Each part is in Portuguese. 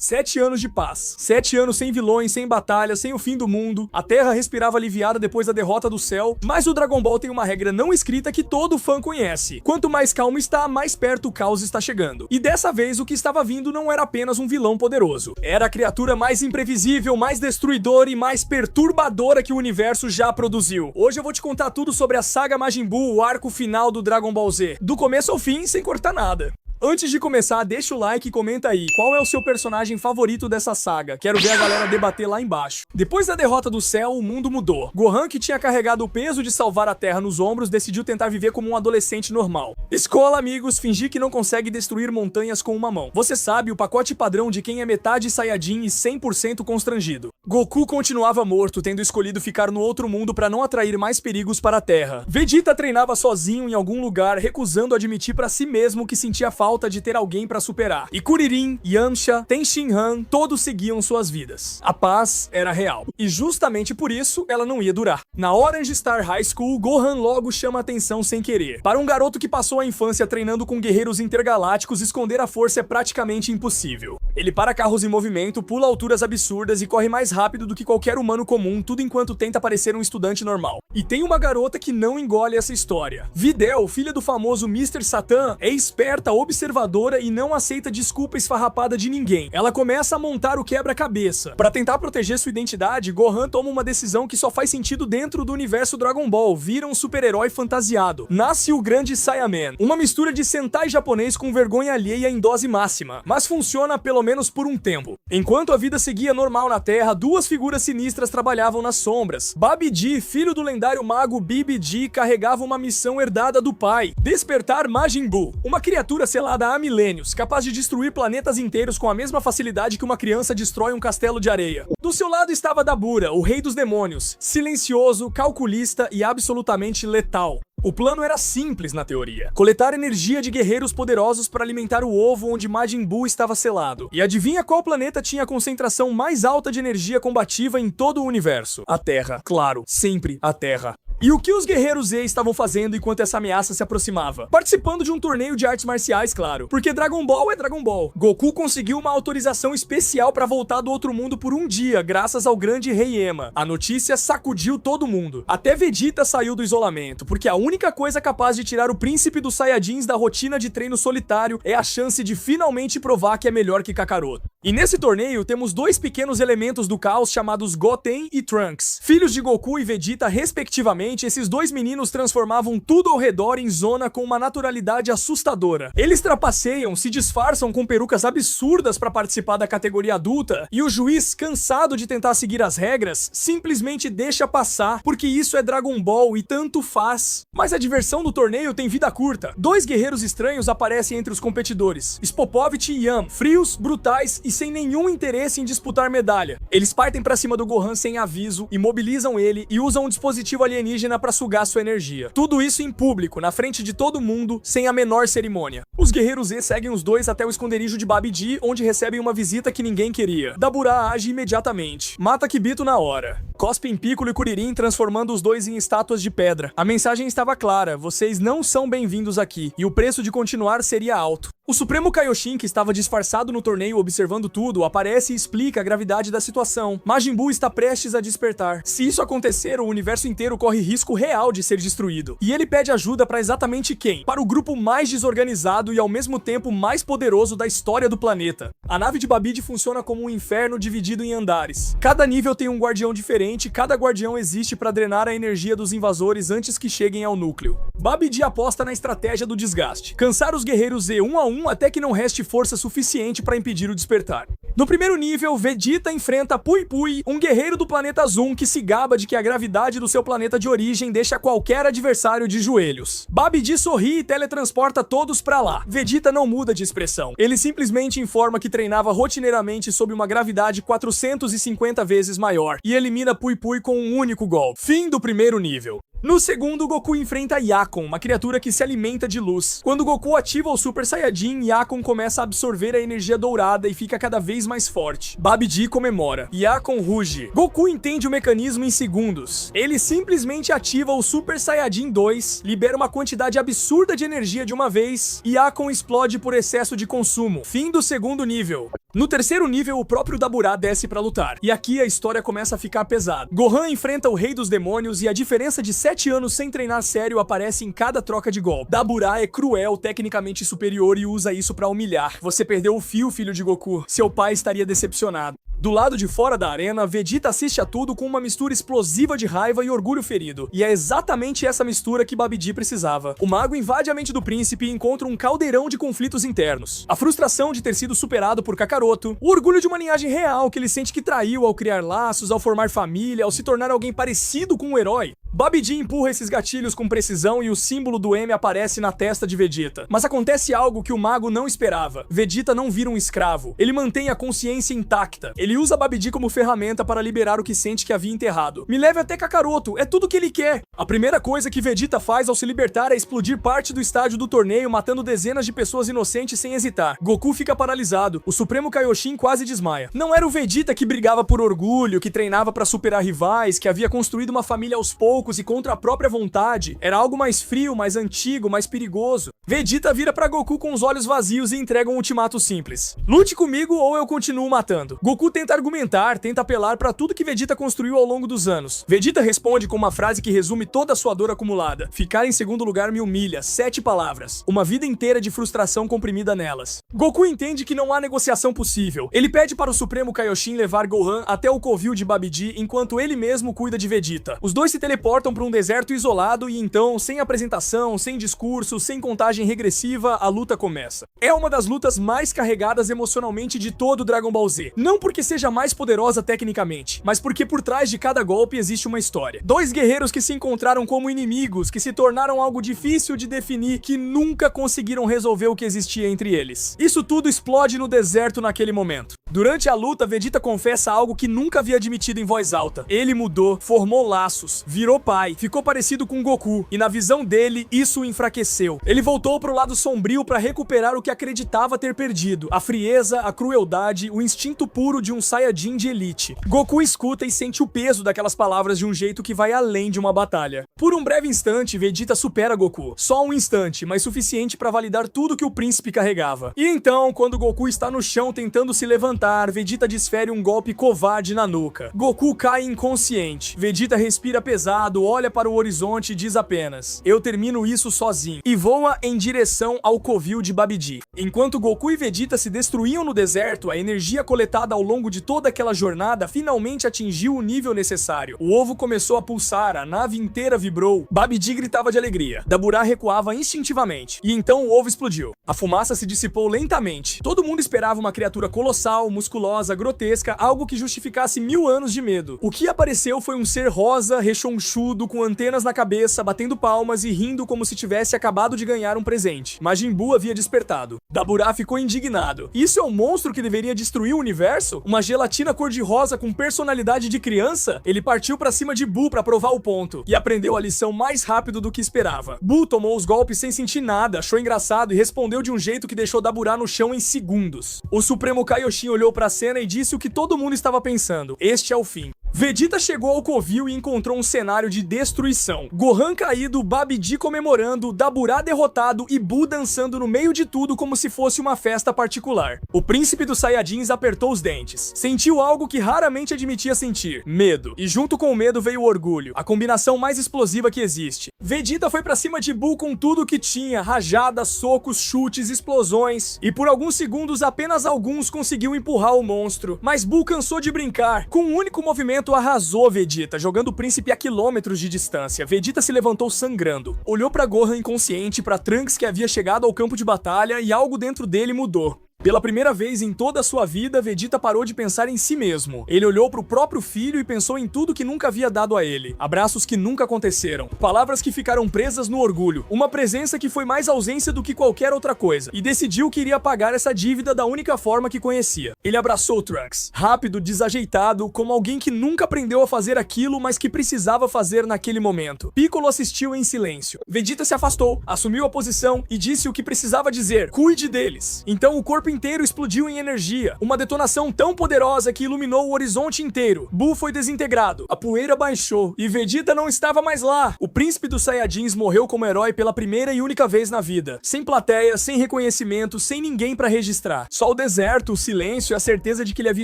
7 anos de paz. 7 anos sem vilões, sem batalha, sem o fim do mundo. A Terra respirava aliviada depois da derrota do Cell. Mas o Dragon Ball tem uma regra não escrita que todo fã conhece. Quanto mais calmo está, mais perto o caos está chegando. E dessa vez o que estava vindo não era apenas um vilão poderoso. Era a criatura mais imprevisível, mais destruidora e mais perturbadora que o universo já produziu. Hoje eu vou te contar tudo sobre a saga Majin Buu, o arco final do Dragon Ball Z. Do começo ao fim, sem cortar nada. Antes de começar, deixa o like e comenta aí, qual é o seu personagem favorito dessa saga? Quero ver a galera debater lá embaixo. Depois da derrota do Cell, o mundo mudou. Gohan, que tinha carregado o peso de salvar a Terra nos ombros, decidiu tentar viver como um adolescente normal. Escola, amigos, fingir que não consegue destruir montanhas com uma mão. Você sabe, o pacote padrão de quem é metade Saiyajin e 100% constrangido. Goku continuava morto, tendo escolhido ficar no outro mundo para não atrair mais perigos para a Terra. Vegeta treinava sozinho em algum lugar, recusando admitir para si mesmo que sentia falta de ter alguém para superar. E Kuririn, Yamcha, Tenshinhan, todos seguiam suas vidas. A paz era real. E justamente por isso, ela não ia durar. Na Orange Star High School, Gohan logo chama atenção sem querer. Para um garoto que passou a infância treinando com guerreiros intergalácticos, esconder a força é praticamente impossível. Ele para carros em movimento, pula alturas absurdas e corre mais rápido do que qualquer humano comum, tudo enquanto tenta parecer um estudante normal. E tem uma garota que não engole essa história. Videl, filha do famoso Mr. Satan, é esperta, observadora e não aceita desculpa esfarrapada de ninguém. Ela começa a montar o quebra-cabeça. Para tentar proteger sua identidade, Gohan toma uma decisão que só faz sentido dentro do universo Dragon Ball, vira um super-herói fantasiado. Nasce o Grande Saiyaman, uma mistura de Sentai japonês com vergonha alheia em dose máxima, mas funciona pelo menos por um tempo. Enquanto a vida seguia normal na Terra, duas figuras sinistras trabalhavam nas sombras. Babidi, filho do lendário mago Bibidi, carregava uma missão herdada do pai: despertar Majin Buu, uma criatura selada há milênios, capaz de destruir planetas inteiros com a mesma facilidade que uma criança destrói um castelo de areia. Do seu lado estava Dabura, o rei dos demônios, silencioso, calculista e absolutamente letal. O plano era simples na teoria: coletar energia de guerreiros poderosos para alimentar o ovo onde Majin Buu estava selado. E adivinha qual planeta tinha a concentração mais alta de energia combativa em todo o universo? A Terra. Claro, sempre a Terra. E o que os guerreiros Z estavam fazendo enquanto essa ameaça se aproximava? Participando de um torneio de artes marciais, claro. Porque Dragon Ball é Dragon Ball. Goku conseguiu uma autorização especial para voltar do outro mundo por um dia, graças ao grande Rei Ema. A notícia sacudiu todo mundo. Até Vegeta saiu do isolamento, porque a única coisa capaz de tirar o príncipe dos Saiyajins da rotina de treino solitário é a chance de finalmente provar que é melhor que Kakaroto. E nesse torneio temos dois pequenos elementos do caos chamados Goten e Trunks. Filhos de Goku e Vegeta respectivamente, esses dois meninos transformavam tudo ao redor em zona com uma naturalidade assustadora. Eles trapaceiam, se disfarçam com perucas absurdas para participar da categoria adulta, e o juiz, cansado de tentar seguir as regras, simplesmente deixa passar, porque isso é Dragon Ball e tanto faz. Mas a diversão do torneio tem vida curta. Dois guerreiros estranhos aparecem entre os competidores: Spopovich e Yam, frios, brutais e sem nenhum interesse em disputar medalha. Eles partem pra cima do Gohan sem aviso, imobilizam ele e usam um dispositivo alienígena pra sugar sua energia. Tudo isso em público, na frente de todo mundo, sem a menor cerimônia. Os guerreiros Z seguem os dois até o esconderijo de Babidi, onde recebem uma visita que ninguém queria. Dabura age imediatamente, mata Kibito na hora. Cospe em Piccolo e Kuririn, transformando os dois em estátuas de pedra. A mensagem estava clara: vocês não são bem-vindos aqui, e o preço de continuar seria alto. O Supremo Kaioshin, que estava disfarçado no torneio observando tudo, aparece e explica a gravidade da situação. Majin Buu está prestes a despertar. Se isso acontecer, o universo inteiro corre risco real de ser destruído. E ele pede ajuda para exatamente quem? Para o grupo mais desorganizado e ao mesmo tempo mais poderoso da história do planeta. A nave de Babidi funciona como um inferno dividido em andares. Cada nível tem um guardião diferente, cada guardião existe para drenar a energia dos invasores antes que cheguem ao núcleo. Babidi aposta na estratégia do desgaste: cansar os guerreiros Z um a um até que não reste força suficiente para impedir o despertar. No primeiro nível, Vegeta enfrenta Pui Pui, um guerreiro do planeta Zoom que se gaba de que a gravidade do seu planeta de origem deixa qualquer adversário de joelhos. Babidi sorri e teletransporta todos pra lá. Vegeta não muda de expressão. Ele simplesmente informa que treinava rotineiramente sob uma gravidade 450 vezes maior e elimina Pui Pui com um único golpe. Fim do primeiro nível. No segundo, Goku enfrenta Yakon, uma criatura que se alimenta de luz. Quando Goku ativa o Super Saiyajin, Yakon começa a absorver a energia dourada e fica cada vez mais forte. Babidi comemora. Yakon ruge. Goku entende o mecanismo em segundos. Ele simplesmente ativa o Super Saiyajin 2, libera uma quantidade absurda de energia de uma vez, e Yakon explode por excesso de consumo. Fim do segundo nível. No terceiro nível, o próprio Daburá desce pra lutar, e aqui a história começa a ficar pesada. Gohan enfrenta o Rei dos Demônios e a diferença de 7 anos sem treinar sério aparece em cada troca de golpe. Daburá é cruel, tecnicamente superior e usa isso pra humilhar. Você perdeu o fio, filho de Goku. Seu pai estaria decepcionado. Do lado de fora da arena, Vegeta assiste a tudo com uma mistura explosiva de raiva e orgulho ferido. E é exatamente essa mistura que Babidi precisava. O mago invade a mente do príncipe e encontra um caldeirão de conflitos internos. A frustração de ter sido superado por Kakaroto, o orgulho de uma linhagem real que ele sente que traiu ao criar laços, ao formar família, ao se tornar alguém parecido com um herói. Babidi empurra esses gatilhos com precisão e o símbolo do M aparece na testa de Vegeta. Mas acontece algo que o mago não esperava. Vegeta não vira um escravo. Ele mantém a consciência intacta. Ele usa Babidi como ferramenta para liberar o que sente que havia enterrado. Me leve até Kakaroto, é tudo que ele quer. A primeira coisa que Vegeta faz ao se libertar é explodir parte do estádio do torneio, matando dezenas de pessoas inocentes sem hesitar. Goku fica paralisado. O Supremo Kaioshin quase desmaia. Não era o Vegeta que brigava por orgulho, que treinava para superar rivais, que havia construído uma família aos poucos e contra a própria vontade. Era algo mais frio, mais antigo, mais perigoso. Vegeta vira pra Goku com os olhos vazios e entrega um ultimato simples: lute comigo ou eu continuo matando. Goku tenta argumentar, tenta apelar pra tudo que Vegeta construiu ao longo dos anos. Vegeta responde com uma frase que resume toda a sua dor acumulada: ficar em segundo lugar me humilha. 7 palavras. Uma vida inteira de frustração comprimida nelas. Goku entende que não há negociação possível. Ele pede para o Supremo Kaioshin levar Gohan até o covil de Babidi enquanto ele mesmo cuida de Vegeta. Os dois se teleportam para um deserto isolado e então, sem apresentação, sem discurso, sem contagem regressiva, a luta começa. É uma das lutas mais carregadas emocionalmente de todo o Dragon Ball Z. Não porque seja mais poderosa tecnicamente, mas porque por trás de cada golpe existe uma história. Dois guerreiros que se encontraram como inimigos, que se tornaram algo difícil de definir, que nunca conseguiram resolver o que existia entre eles. Isso tudo explode no deserto naquele momento. Durante a luta, Vegeta confessa algo que nunca havia admitido em voz alta. Ele mudou, formou laços, virou pai, ficou parecido com Goku, e na visão dele, isso o enfraqueceu. Ele voltou pro lado sombrio para recuperar o que acreditava ter perdido: a frieza, a crueldade, o instinto puro de um Saiyajin de elite. Goku escuta e sente o peso daquelas palavras de um jeito que vai além de uma batalha. Por um breve instante, Vegeta supera Goku. Só um instante, mas suficiente para validar tudo que o príncipe carregava. E então, quando Goku está no chão tentando se levantar, Vegeta desfere um golpe covarde na nuca. Goku cai inconsciente. Vegeta respira pesado, olha para o horizonte e diz apenas: eu termino isso sozinho, e voa em direção ao covil de Babidi. Enquanto Goku e Vegeta se destruíam no deserto, a energia coletada ao longo de toda aquela jornada finalmente atingiu o nível necessário. O ovo começou a pulsar, a nave inteira vibrou. Babidi gritava de alegria. Daburá recuava instintivamente. E então o ovo explodiu. A fumaça se dissipou lentamente. Todo mundo esperava uma criatura colossal, musculosa, grotesca, algo que justificasse 1000 anos de medo. O que apareceu foi um ser rosa, rechonchudo, com antenas na cabeça, batendo palmas e rindo como se tivesse acabado de ganhar um presente. Majin Buu havia despertado. Daburá ficou indignado. Isso é um monstro que deveria destruir o universo? Uma gelatina cor-de-rosa com personalidade de criança? Ele partiu pra cima de Buu pra provar o ponto, e aprendeu a lição mais rápido do que esperava. Buu tomou os golpes sem sentir nada, achou engraçado e respondeu de um jeito que deixou Daburá no chão em segundos. O Supremo Kaioshin olhou pra cena e disse o que todo mundo estava pensando: este é o fim. Vegeta chegou ao covil e encontrou um cenário de destruição. Gohan caído, Babidi comemorando, Daburá derrotado e Buu dançando no meio de tudo como se fosse uma festa particular. O príncipe dos Saiyajins apertou os dentes. Sentiu algo que raramente admitia sentir: medo. E junto com o medo veio o orgulho, a combinação mais explosiva que existe. Vegeta foi pra cima de Buu com tudo o que tinha: rajadas, socos, chutes, explosões. E por alguns segundos, apenas alguns conseguiu empurrar o monstro. Mas Buu cansou de brincar. Com um único movimento arrasou Vegeta, jogando o príncipe a quilômetros de distância. Vegeta se levantou sangrando. Olhou pra Gohan inconsciente, pra Trunks que havia chegado ao campo de batalha, e algo dentro dele mudou. Pela primeira vez em toda a sua vida, Vegeta parou de pensar em si mesmo. Ele olhou para o próprio filho e pensou em tudo que nunca havia dado a ele. Abraços que nunca aconteceram. Palavras que ficaram presas no orgulho. Uma presença que foi mais ausência do que qualquer outra coisa. E decidiu que iria pagar essa dívida da única forma que conhecia. Ele abraçou Trunks. Rápido, desajeitado, como alguém que nunca aprendeu a fazer aquilo, mas que precisava fazer naquele momento. Piccolo assistiu em silêncio. Vegeta se afastou, assumiu a posição e disse o que precisava dizer: cuide deles. Então o corpo inteiro explodiu em energia, uma detonação tão poderosa que iluminou o horizonte inteiro. Buu foi desintegrado, a poeira baixou e Vegeta não estava mais lá. O príncipe dos Saiyajins morreu como herói pela primeira e única vez na vida, sem plateia, sem reconhecimento, sem ninguém pra registrar. Só o deserto, o silêncio e a certeza de que ele havia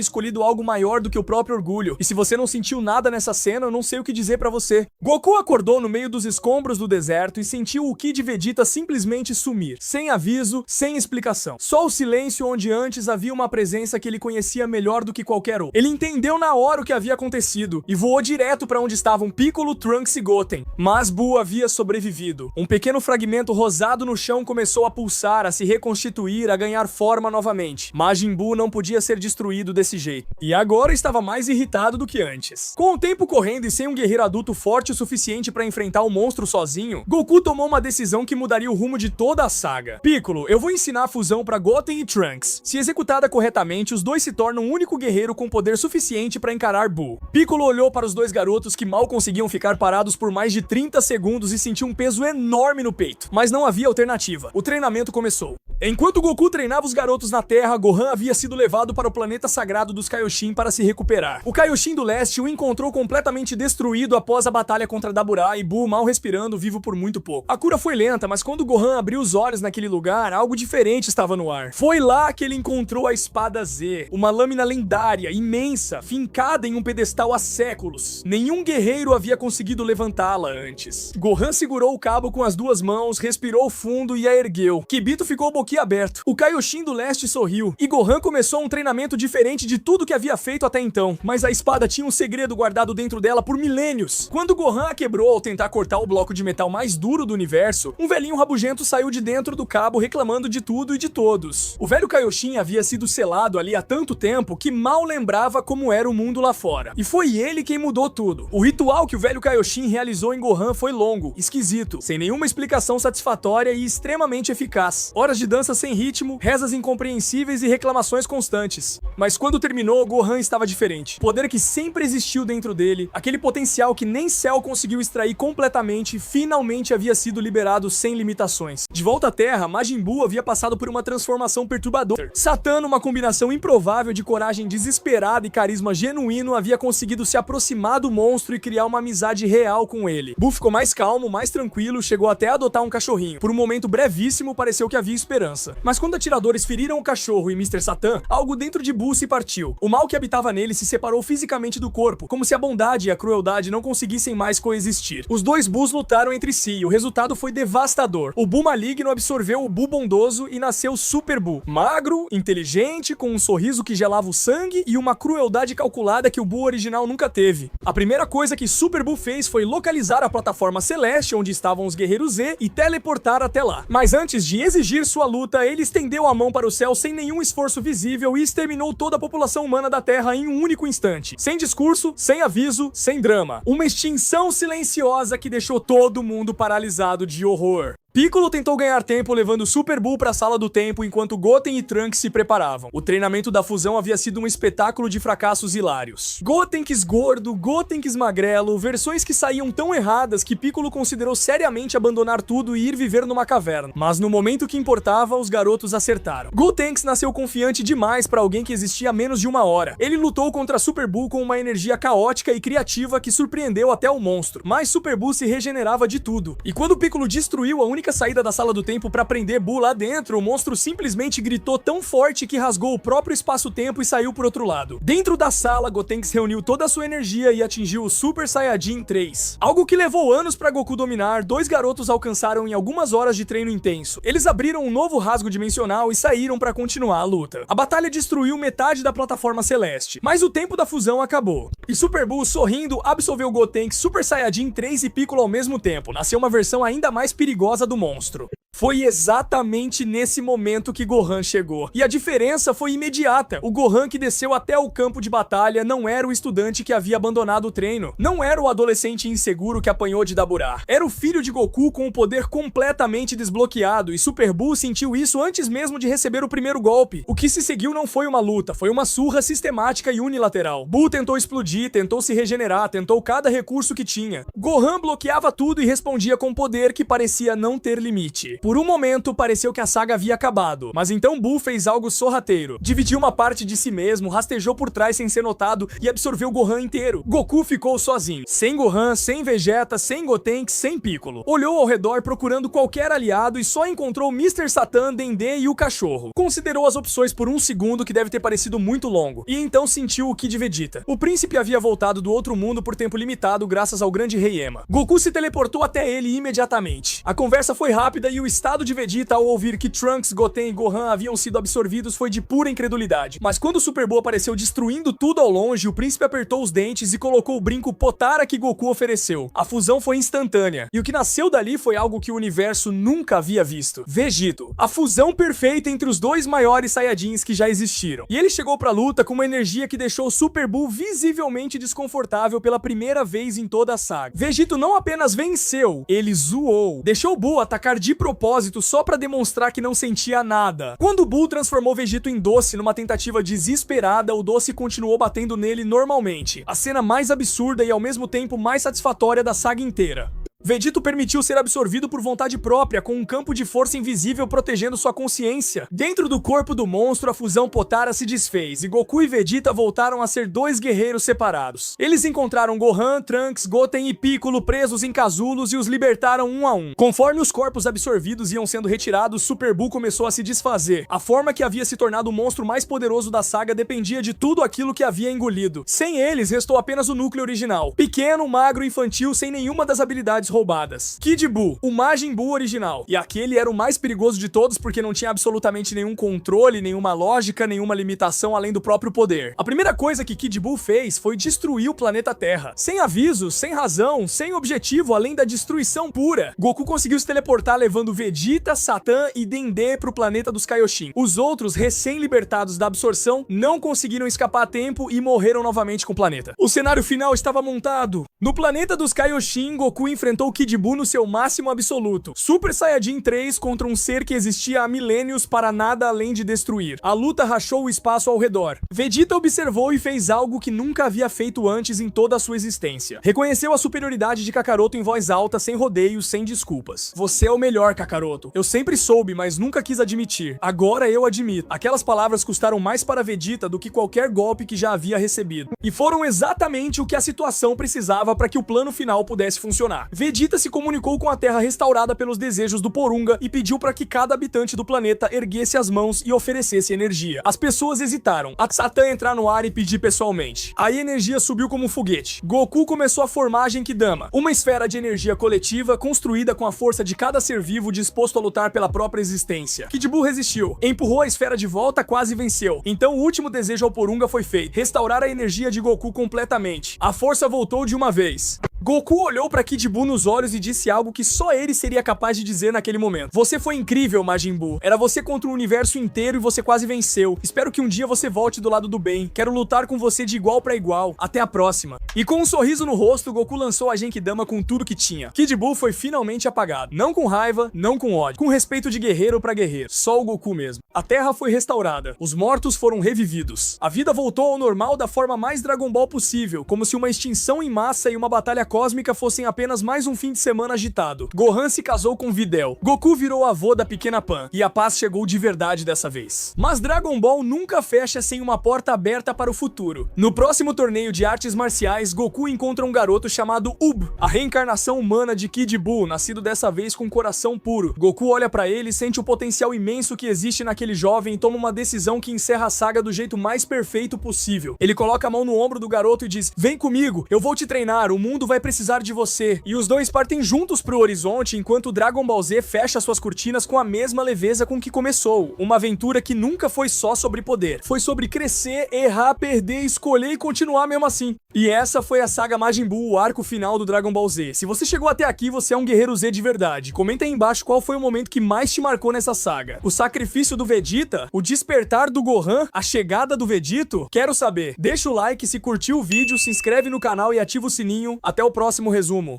escolhido algo maior do que o próprio orgulho. E se você não sentiu nada nessa cena, eu não sei o que dizer pra você. Goku acordou no meio dos escombros do deserto e sentiu o Ki de Vegeta simplesmente sumir, sem aviso, sem explicação. Só o silêncio onde antes havia uma presença que ele conhecia melhor do que qualquer outro. Ele entendeu na hora o que havia acontecido e voou direto pra onde estavam Piccolo, Trunks e Goten. Mas Buu havia sobrevivido. Um pequeno fragmento rosado no chão começou a pulsar, a se reconstituir, a ganhar forma novamente. Majin Buu não podia ser destruído desse jeito. E agora estava mais irritado do que antes. Com o tempo correndo e sem um guerreiro adulto forte o suficiente para enfrentar o monstro sozinho, Goku tomou uma decisão que mudaria o rumo de toda a saga. Piccolo, eu vou ensinar a fusão para Goten e Trunks. Se executada corretamente, os dois se tornam um único guerreiro com poder suficiente para encarar Buu. Piccolo olhou para os dois garotos que mal conseguiam ficar parados por mais de 30 segundos e sentiu um peso enorme no peito. Mas não havia alternativa. O treinamento começou. Enquanto Goku treinava os garotos na Terra, Gohan havia sido levado para o planeta sagrado dos Kaioshin para se recuperar. O Kaioshin do Leste o encontrou completamente destruído após a batalha contra Dabura e Buu mal respirando, vivo por muito pouco. A cura foi lenta, mas quando Gohan abriu os olhos naquele lugar, algo diferente estava no ar. Foi lá que ele encontrou a Espada Z, uma lâmina lendária, imensa, fincada em um pedestal há séculos. Nenhum guerreiro havia conseguido levantá-la antes. Gohan segurou o cabo com as duas mãos, respirou fundo e a ergueu. Kibito ficou boquiaberto. O Kaioshin do Leste sorriu, e Gohan começou um treinamento diferente de tudo que havia feito até então. Mas a espada tinha um segredo guardado dentro dela por milênios. Quando Gohan a quebrou ao tentar cortar o bloco de metal mais duro do universo, um velhinho rabugento saiu de dentro do cabo reclamando de tudo e de todos. O velho Kaioshin havia sido selado ali há tanto tempo que mal lembrava como era o mundo lá fora. E foi ele quem mudou tudo. O ritual que o velho Kaioshin realizou em Gohan foi longo, esquisito, sem nenhuma explicação satisfatória e extremamente eficaz. Horas de dança sem ritmo, rezas incompreensíveis e reclamações constantes. Mas quando terminou, Gohan estava diferente. O poder que sempre existiu dentro dele, aquele potencial que nem Cell conseguiu extrair completamente, finalmente havia sido liberado sem limitações. De volta à Terra, Majin Buu havia passado por uma transformação perturbadora. Satan, uma combinação improvável de coragem desesperada e carisma genuíno, havia conseguido se aproximar do monstro e criar uma amizade real com ele. Buu ficou mais calmo, mais tranquilo, chegou até a adotar um cachorrinho. Por um momento brevíssimo, pareceu que havia esperança. Mas quando atiradores feriram o cachorro e Mr. Satan, algo dentro de Buu se partiu. O mal que habitava nele se separou fisicamente do corpo, como se a bondade e a crueldade não conseguissem mais coexistir. Os dois Buus lutaram entre si e o resultado foi devastador. O Buu maligno absorveu o Buu bondoso e nasceu Super Buu. Magro, inteligente, com um sorriso que gelava o sangue e uma crueldade calculada que o Buu original nunca teve. A primeira coisa que Super Buu fez foi localizar a plataforma celeste onde estavam os Guerreiros Z e teleportar até lá. Mas antes de exigir sua luta, ele estendeu a mão para o céu sem nenhum esforço visível e exterminou toda a população humana da Terra em um único instante. Sem discurso, sem aviso, sem drama. Uma extinção silenciosa que deixou todo mundo paralisado de horror. Piccolo tentou ganhar tempo levando Super Buu para a sala do tempo enquanto Goten e Trunks se preparavam. O treinamento da fusão havia sido um espetáculo de fracassos hilários. Gotenks gordo, Gotenks magrelo, versões que saíam tão erradas que Piccolo considerou seriamente abandonar tudo e ir viver numa caverna. Mas no momento que importava, os garotos acertaram. Gotenks nasceu confiante demais para alguém que existia há menos de uma hora. Ele lutou contra Super Buu com uma energia caótica e criativa que surpreendeu até o monstro. Mas Super Buu se regenerava de tudo. E quando Piccolo destruiu a única saída da sala do tempo para prender Buu lá dentro, o monstro simplesmente gritou tão forte que rasgou o próprio espaço-tempo e saiu por outro lado. Dentro da sala, Gotenks reuniu toda a sua energia e atingiu o Super Saiyajin 3. Algo que levou anos para Goku dominar, dois garotos alcançaram em algumas horas de treino intenso. Eles abriram um novo rasgo dimensional e saíram para continuar a luta. A batalha destruiu metade da plataforma celeste, mas o tempo da fusão acabou. E Super Buu, sorrindo, absolveu Gotenks, Super Saiyajin 3 e Piccolo ao mesmo tempo. Nasceu uma versão ainda mais perigosa do monstro. Foi exatamente nesse momento que Gohan chegou. E a diferença foi imediata. O Gohan que desceu até o campo de batalha não era o estudante que havia abandonado o treino. Não era o adolescente inseguro que apanhou de Dabura. Era o filho de Goku com o poder completamente desbloqueado. E Super Buu sentiu isso antes mesmo de receber o primeiro golpe. O que se seguiu não foi uma luta, foi uma surra sistemática e unilateral. Buu tentou explodir, tentou se regenerar, tentou cada recurso que tinha. Gohan bloqueava tudo e respondia com poder que parecia não ter limite. Por um momento, pareceu que a saga havia acabado, mas então Buu fez algo sorrateiro. Dividiu uma parte de si mesmo, rastejou por trás sem ser notado e absorveu Gohan inteiro. Goku ficou sozinho, sem Gohan, sem Vegeta, sem Gotenks, sem Piccolo. Olhou ao redor procurando qualquer aliado e só encontrou Mr. Satan, Dendê e o cachorro. Considerou as opções por um segundo, que deve ter parecido muito longo, e então sentiu o Ki de Vegeta. O príncipe havia voltado do outro mundo por tempo limitado graças ao grande rei Ema. Goku se teleportou até ele imediatamente. A conversa foi rápida e o estado de Vegeta ao ouvir que Trunks, Goten e Gohan haviam sido absorvidos foi de pura incredulidade. Mas quando o Super Buu apareceu destruindo tudo ao longe, o príncipe apertou os dentes e colocou o brinco Potara que Goku ofereceu. A fusão foi instantânea, e o que nasceu dali foi algo que o universo nunca havia visto. Vegito, a fusão perfeita entre os dois maiores Saiyajins que já existiram. E ele chegou pra luta com uma energia que deixou o Super Buu visivelmente desconfortável pela primeira vez em toda a saga. Vegito não apenas venceu, ele zoou. Deixou Buu atacar de propósito só pra demonstrar que não sentia nada. Quando Buu transformou Vegito em doce numa tentativa desesperada, o doce continuou batendo nele normalmente. A cena mais absurda e ao mesmo tempo mais satisfatória da saga inteira. Vegito permitiu ser absorvido por vontade própria, com um campo de força invisível protegendo sua consciência. Dentro do corpo do monstro, a fusão Potara se desfez, e Goku e Vegeta voltaram a ser dois guerreiros separados. Eles encontraram Gohan, Trunks, Goten e Piccolo presos em casulos e os libertaram um a um. Conforme os corpos absorvidos iam sendo retirados, Super Buu começou a se desfazer. A forma que havia se tornado o monstro mais poderoso da saga dependia de tudo aquilo que havia engolido. Sem eles, restou apenas o núcleo original. Pequeno, magro e infantil, sem nenhuma das habilidades roubadas. Kid Buu, o Majin Buu original. E aquele era o mais perigoso de todos porque não tinha absolutamente nenhum controle, nenhuma lógica, nenhuma limitação além do próprio poder. A primeira coisa que Kid Buu fez foi destruir o planeta Terra. Sem aviso, sem razão, sem objetivo, além da destruição pura. Goku conseguiu se teleportar levando Vegeta, Satan e Dendê pro planeta dos Kaioshin. Os outros, recém-libertados da absorção, não conseguiram escapar a tempo e morreram novamente com o planeta. O cenário final estava montado. No planeta dos Kaioshin, Goku enfrentou Kid Buu no seu máximo absoluto. Super Saiyajin 3 contra um ser que existia há milênios para nada além de destruir. A luta rachou o espaço ao redor. Vegeta observou e fez algo que nunca havia feito antes em toda a sua existência. Reconheceu a superioridade de Kakaroto em voz alta, sem rodeios, sem desculpas. Você é o melhor, Kakaroto. Eu sempre soube, mas nunca quis admitir. Agora eu admito. Aquelas palavras custaram mais para Vegeta do que qualquer golpe que já havia recebido. E foram exatamente o que a situação precisava para que o plano final pudesse funcionar. Vegeta se comunicou com a Terra restaurada pelos desejos do Porunga e pediu para que cada habitante do planeta erguesse as mãos e oferecesse energia. As pessoas hesitaram, a Satan entrar no ar e pedir pessoalmente. Aí a energia subiu como um foguete. Goku começou a formar a Genkidama, uma esfera de energia coletiva construída com a força de cada ser vivo disposto a lutar pela própria existência. Kid Buu resistiu, empurrou a esfera de volta, quase venceu. Então o último desejo ao Porunga foi feito: restaurar a energia de Goku completamente. A força voltou de uma vez. Goku olhou pra Kid Buu nos olhos e disse algo que só ele seria capaz de dizer naquele momento. Você foi incrível, Majin Buu. Era você contra o universo inteiro e você quase venceu. Espero que um dia você volte do lado do bem. Quero lutar com você de igual pra igual. Até a próxima. E com um sorriso no rosto, Goku lançou a Genkidama com tudo que tinha. Kid Buu foi finalmente apagado. Não com raiva, não com ódio. Com respeito de guerreiro pra guerreiro. Só o Goku mesmo. A Terra foi restaurada. Os mortos foram revividos. A vida voltou ao normal da forma mais Dragon Ball possível, como se uma extinção em massa e uma batalha cósmica fossem apenas mais um fim de semana agitado. Gohan se casou com Videl. Goku virou avô da pequena Pan. E a paz chegou de verdade dessa vez. Mas Dragon Ball nunca fecha sem uma porta aberta para o futuro. No próximo torneio de artes marciais, Goku encontra um garoto chamado Ub, a reencarnação humana de Kid Buu, nascido dessa vez com coração puro. Goku olha pra ele, sente o potencial imenso que existe naquele jovem e toma uma decisão que encerra a saga do jeito mais perfeito possível. Ele coloca a mão no ombro do garoto e diz: vem comigo, eu vou te treinar, o mundo vai precisar de você. E os dois partem juntos pro horizonte, enquanto o Dragon Ball Z fecha suas cortinas com a mesma leveza com que começou. Uma aventura que nunca foi só sobre poder. Foi sobre crescer, errar, perder, escolher e continuar mesmo assim. E essa foi a saga Majin Buu, o arco final do Dragon Ball Z. Se você chegou até aqui, você é um guerreiro Z de verdade. Comenta aí embaixo qual foi o momento que mais te marcou nessa saga. O sacrifício do Vegeta? O despertar do Gohan? A chegada do Vegito? Quero saber. Deixa o like se curtiu o vídeo, se inscreve no canal e ativa o sininho. Até o próximo resumo.